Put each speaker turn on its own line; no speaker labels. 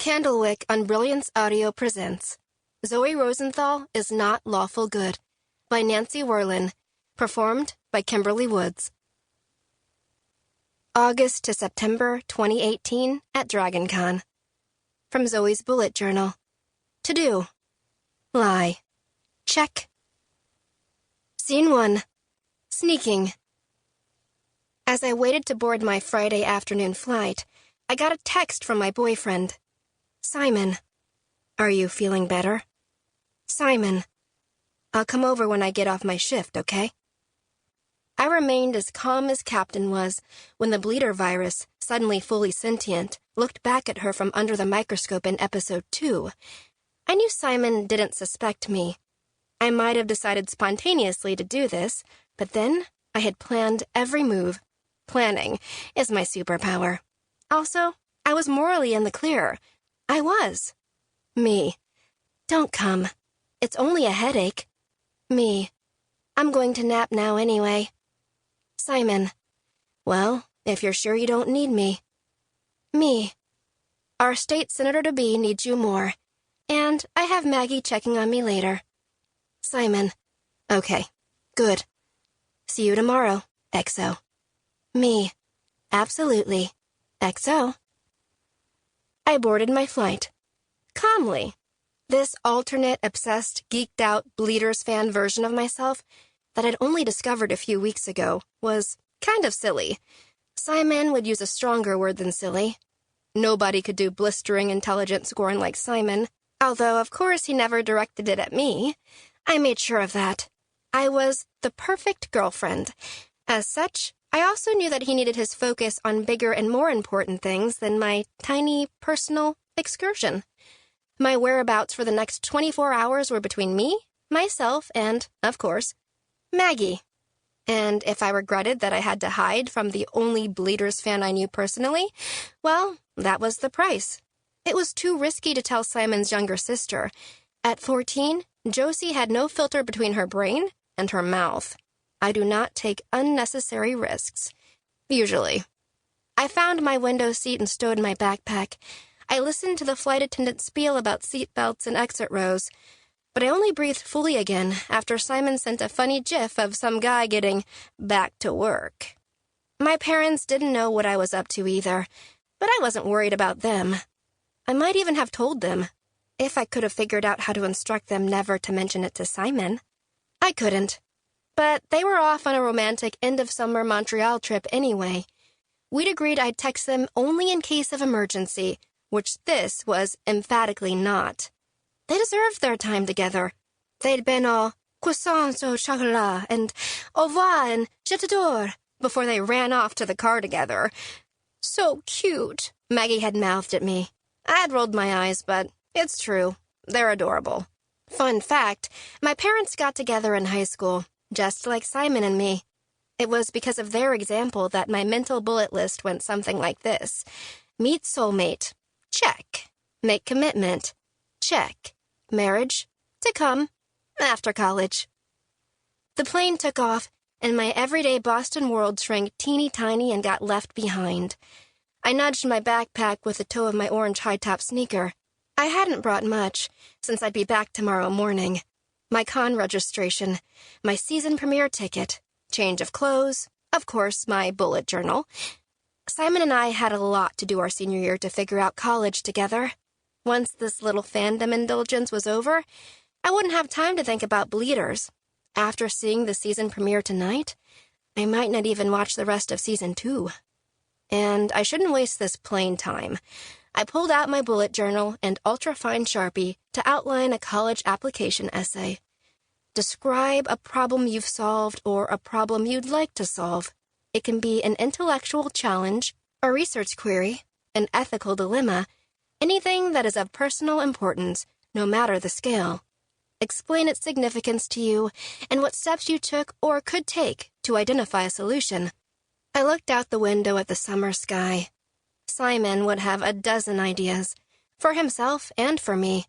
Candlewick on Brilliance Audio presents Zoe Rosenthal is Not Lawful Good by Nancy Werlin, performed by Kimberly Woods. August to September 2018 at DragonCon. From Zoe's bullet journal. To do. Lie. Check. Scene 1. Sneaking. As I waited to board my Friday afternoon flight, I got a text from my boyfriend. Simon, are you feeling better? Simon, I'll come over when I get off my shift, okay? I remained as calm as Captain was when the bleeder virus, suddenly fully sentient, looked back at her from under the microscope in episode 2. I knew Simon didn't suspect me. I might have decided spontaneously to do this, but then I had planned every move. Planning is my superpower. Also, I was morally in the clear. I was. Me. Don't come. It's only a headache. Me. I'm going to nap now anyway. Simon. Well, if you're sure you don't need me. Me. Our state senator-to-be needs you more. And I have Maggie checking on me later. Simon. Okay. Good. See you tomorrow, XO. Me. Absolutely. XO. I boarded my flight. Calmly. This alternate, obsessed, geeked-out, Bleeders fan version of myself that I'd only discovered a few weeks ago was kind of silly. Simon would use a stronger word than silly. Nobody could do blistering, intelligent scorn like Simon, although, of course, he never directed it at me. I made sure of that. I was the perfect girlfriend. As such, I also knew that he needed his focus on bigger and more important things than my tiny, personal excursion. My whereabouts for the next 24 hours were between me, myself, and, of course, Maggie. And if I regretted that I had to hide from the only Bleeders fan I knew personally, well, that was the price. It was too risky to tell Simon's younger sister. At 14, Josie had no filter between her brain and her mouth. I do not take unnecessary risks. Usually. I found my window seat and stowed my backpack. I listened to the flight attendant spiel about seat belts and exit rows, but I only breathed fully again after Simon sent a funny gif of some guy getting back to work. My parents didn't know what I was up to either, but I wasn't worried about them. I might even have told them, if I could have figured out how to instruct them never to mention it to Simon. I couldn't. But they were off on a romantic end-of-summer Montreal trip anyway. We'd agreed I'd text them only in case of emergency, which this was emphatically not. They deserved their time together. They'd been all croissants au chocolat and au revoir and je t'adore before they ran off to the car together. So cute, Maggie had mouthed at me. I had rolled my eyes, but it's true. They're adorable. Fun fact, my parents got together in high school, just like Simon and me. It was because of their example that my mental bullet list went something like this. Meet soulmate. Check. Make commitment. Check. Marriage. To come. After college. The plane took off, and my everyday Boston world shrank teeny tiny and got left behind. I nudged my backpack with the toe of my orange high-top sneaker. I hadn't brought much, since I'd be back tomorrow morning. My con registration, my season premiere ticket, change of clothes, of course, my bullet journal. Simon and I had a lot to do our senior year to figure out college together. Once this little fandom indulgence was over, I wouldn't have time to think about Bleeders. After seeing the season premiere tonight, I might not even watch the rest of season 2. And I shouldn't waste this plane time. I pulled out my bullet journal and ultra-fine Sharpie to outline a college application essay. Describe a problem you've solved or a problem you'd like to solve. It can be an intellectual challenge, a research query, an ethical dilemma, anything that is of personal importance, no matter the scale. Explain its significance to you and what steps you took or could take to identify a solution. I looked out the window at the summer sky. Simon would have a dozen ideas, for himself and for me,